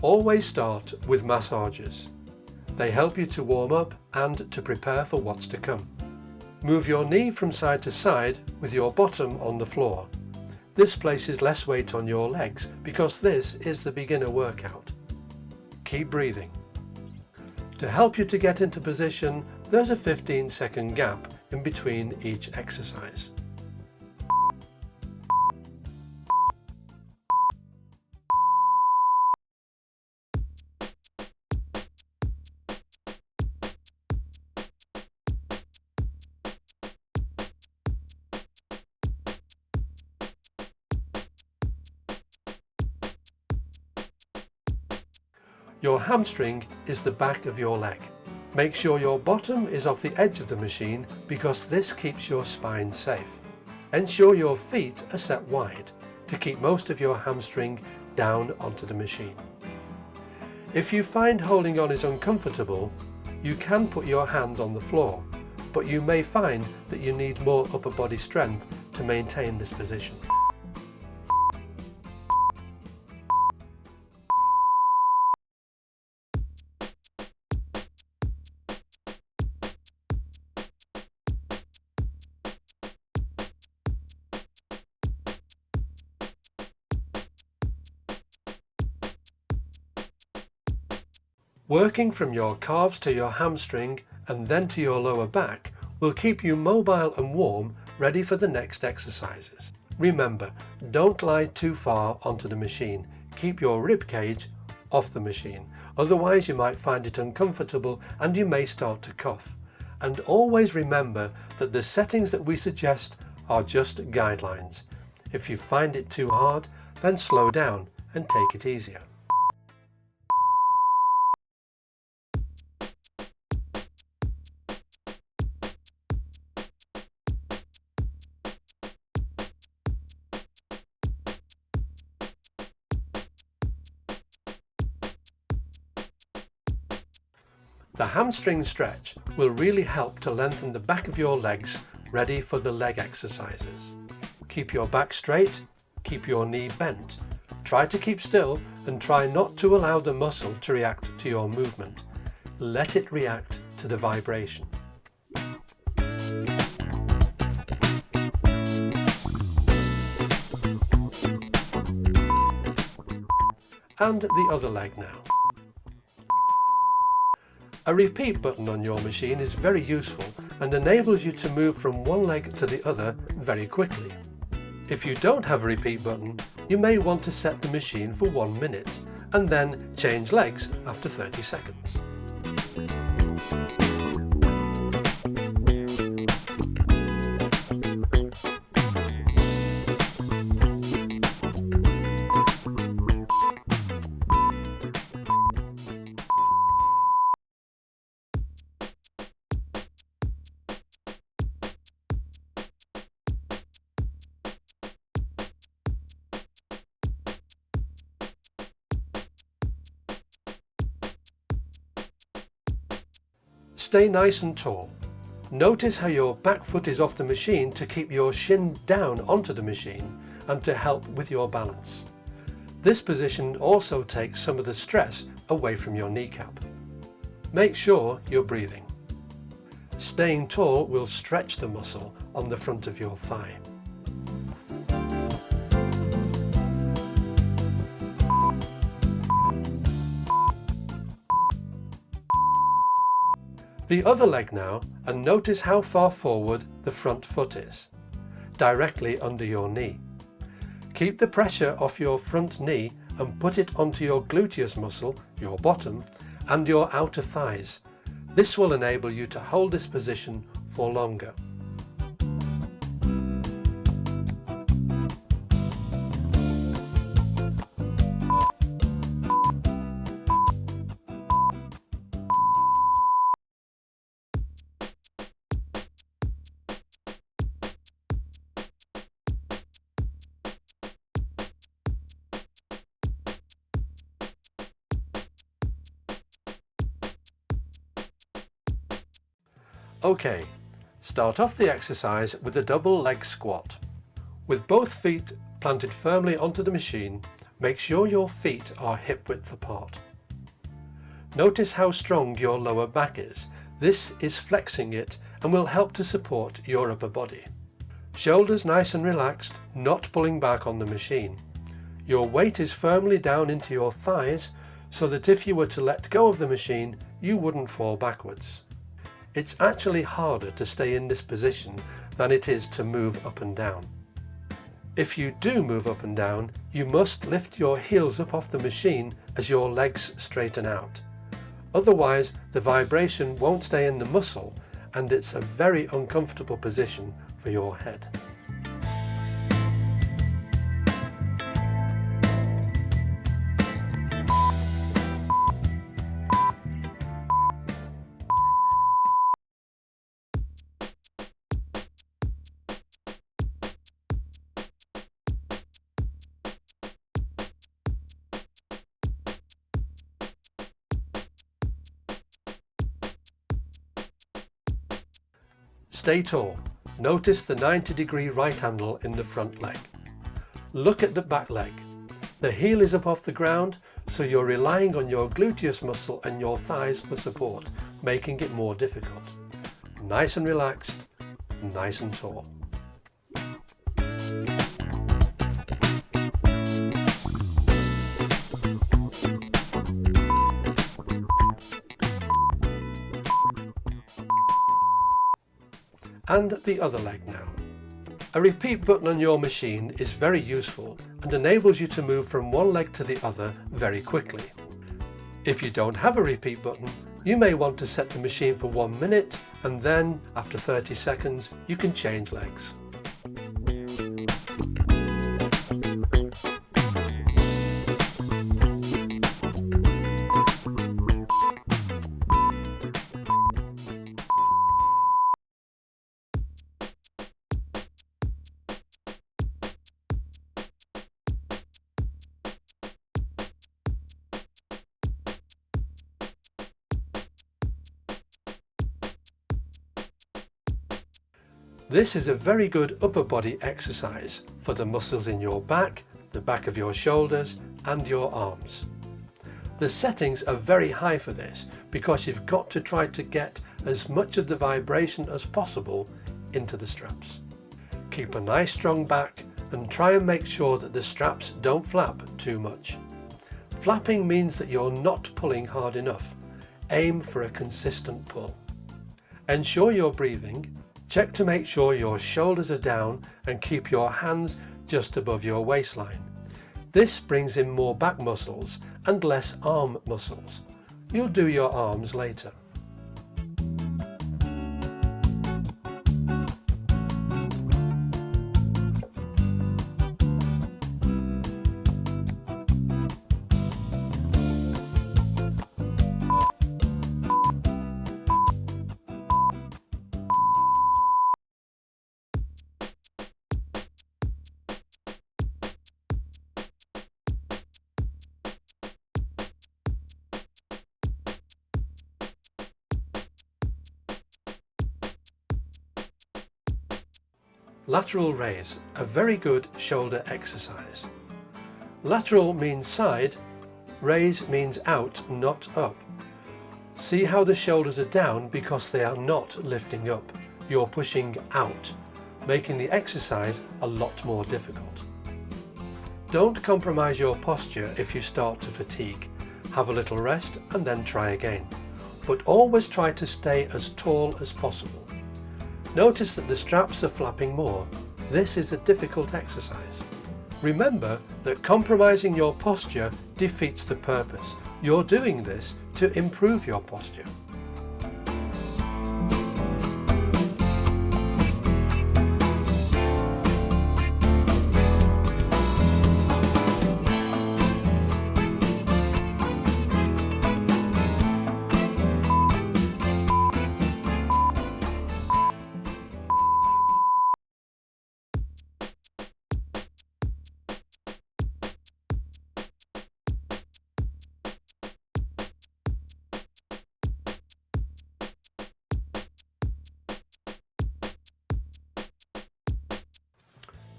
Always start with massages. They help you to warm up and to prepare for what's to come. Move your knee from side to side with your bottom on the floor. This places less weight on your legs because this is the beginner workout. Keep breathing. To help you to get into position, there's a 15-second gap in between each exercise. Your hamstring is the back of your leg. Make sure your bottom is off the edge of the machine because this keeps your spine safe. Ensure your feet are set wide to keep most of your hamstring down onto the machine. If you find holding on is uncomfortable, you can put your hands on the floor, but you may find that you need more upper body strength to maintain this position. Working from your calves to your hamstring and then to your lower back will keep you mobile and warm, ready for the next exercises. Remember, don't lie too far onto the machine. Keep your rib cage off the machine, otherwise you might find it uncomfortable and you may start to cough. And always remember that the settings that we suggest are just guidelines. If you find it too hard, then slow down and take it easier. The hamstring stretch will really help to lengthen the back of your legs, ready for the leg exercises. Keep your back straight, keep your knee bent. Try to keep still and try not to allow the muscle to react to your movement. Let it react to the vibration. And the other leg now. A repeat button on your machine is very useful and enables you to move from one leg to the other very quickly. If you don't have a repeat button, you may want to set the machine for 1 minute and then change legs after 30 seconds. Stay nice and tall. Notice how your back foot is off the machine to keep your shin down onto the machine and to help with your balance. This position also takes some of the stress away from your kneecap. Make sure you're breathing. Staying tall will stretch the muscle on the front of your thigh. The other leg now, and notice how far forward the front foot is, directly under your knee. Keep the pressure off your front knee and put it onto your gluteus muscle, your bottom, and your outer thighs. This will enable you to hold this position for longer. Okay, start off the exercise with a double leg squat. With both feet planted firmly onto the machine, Make sure your feet are hip width apart. Notice how strong your lower back is. This is flexing it and will help to support your upper body. Shoulders nice and relaxed, not pulling back on the machine. Your weight is firmly down into your thighs so that if you were to let go of the machine, you wouldn't fall backwards. It's actually harder to stay in this position than it is to move up and down. If you do move up and down, you must lift your heels up off the machine as your legs straighten out. Otherwise, the vibration won't stay in the muscle and it's a very uncomfortable position for your head. Stay tall. Notice the 90-degree right angle in the front leg. Look at the back leg. The heel is up off the ground, so you're relying on your gluteus muscle and your thighs for support, making it more difficult. Nice and relaxed, nice and tall. And the other leg now. A repeat button on your machine is very useful and enables you to move from one leg to the other very quickly. If you don't have a repeat button, you may want to set the machine for 1 minute and then, after 30 seconds, you can change legs. This is a very good upper body exercise for the muscles in your back, the back of your shoulders and your arms. The settings are very high for this because you've got to try to get as much of the vibration as possible into the straps. Keep a nice strong back and try and make sure that the straps don't flap too much. Flapping means that you're not pulling hard enough. Aim for a consistent pull. Ensure you're breathing. Check to make sure your shoulders are down and keep your hands just above your waistline. This brings in more back muscles and less arm muscles. You'll do your arms later. Lateral raise, a very good shoulder exercise. Lateral means side, raise means out, not up. See how the shoulders are down because they are not lifting up. You're pushing out, making the exercise a lot more difficult. Don't compromise your posture if you start to fatigue. Have a little rest and then try again. But always try to stay as tall as possible. Notice that the straps are flapping more. This is a difficult exercise. Remember that compromising your posture defeats the purpose. You're doing this to improve your posture.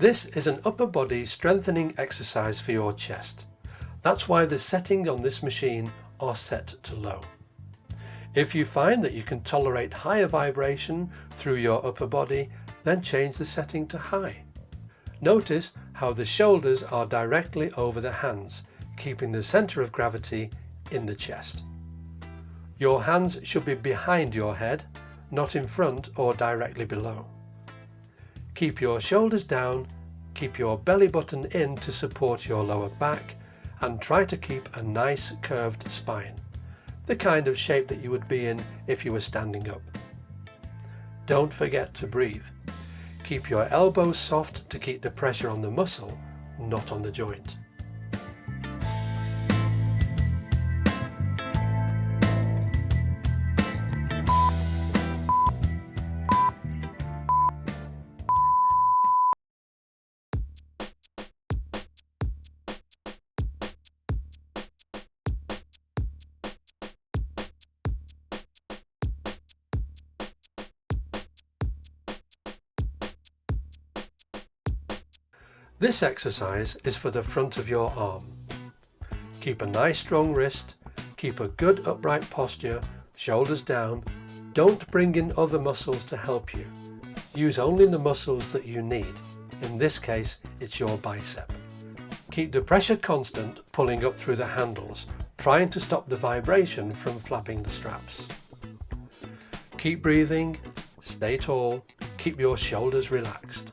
This is an upper body strengthening exercise for your chest. That's why the setting on this machine are set to low. If you find that you can tolerate higher vibration through your upper body, then change the setting to high. Notice how the shoulders are directly over the hands, keeping the center of gravity in the chest. Your hands should be behind your head, not in front or directly below. Keep your shoulders down, keep your belly button in to support your lower back, and try to keep a nice curved spine, the kind of shape that you would be in if you were standing up. Don't forget to breathe. Keep your elbows soft to keep the pressure on the muscle, not on the joint. This exercise is for the front of your arm. Keep a nice strong wrist, keep a good upright posture, shoulders down. Don't bring in other muscles to help you. Use only the muscles that you need. In this case, it's your bicep. Keep the pressure constant, pulling up through the handles, trying to stop the vibration from flapping the straps. Keep breathing, stay tall, keep your shoulders relaxed.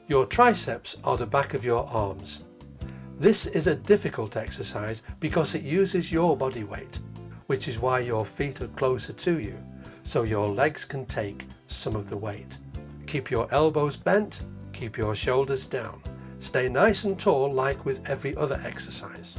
Your triceps are the back of your arms. This is a difficult exercise because it uses your body weight, which is why your feet are closer to you, so your legs can take some of the weight. Keep your elbows bent, keep your shoulders down. Stay nice and tall like with every other exercise.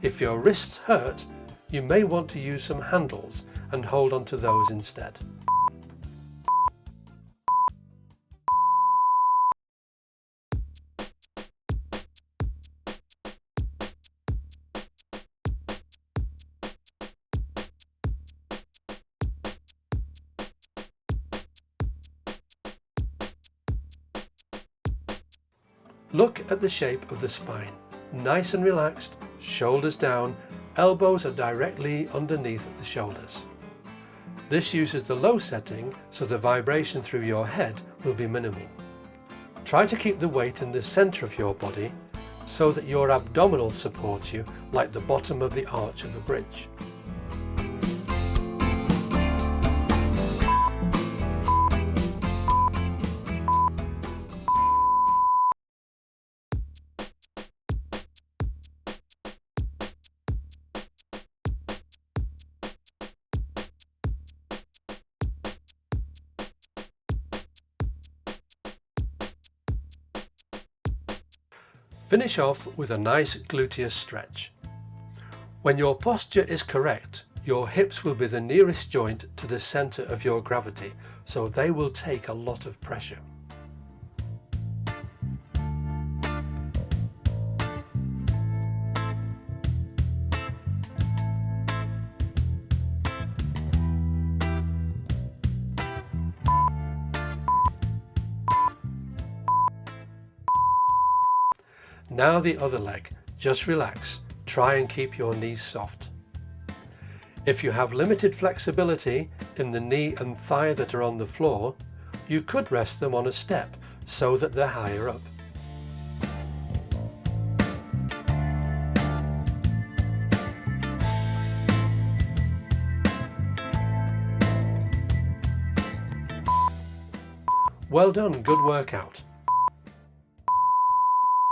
If your wrists hurt, you may want to use some handles and hold on to those instead. Look at the shape of the spine. Nice and relaxed, shoulders down, elbows are directly underneath the shoulders. This uses the low setting, so the vibration through your head will be minimal. Try to keep the weight in the center of your body so that your abdominal supports you like the bottom of the arch of a bridge. Finish off with a nice gluteus stretch. When your posture is correct, your hips will be the nearest joint to the center of your gravity, so they will take a lot of pressure. Now the other leg. Just relax. Try and keep your knees soft. If you have limited flexibility in the knee and thigh that are on the floor, you could rest them on a step so that they're higher up. Well done, good workout.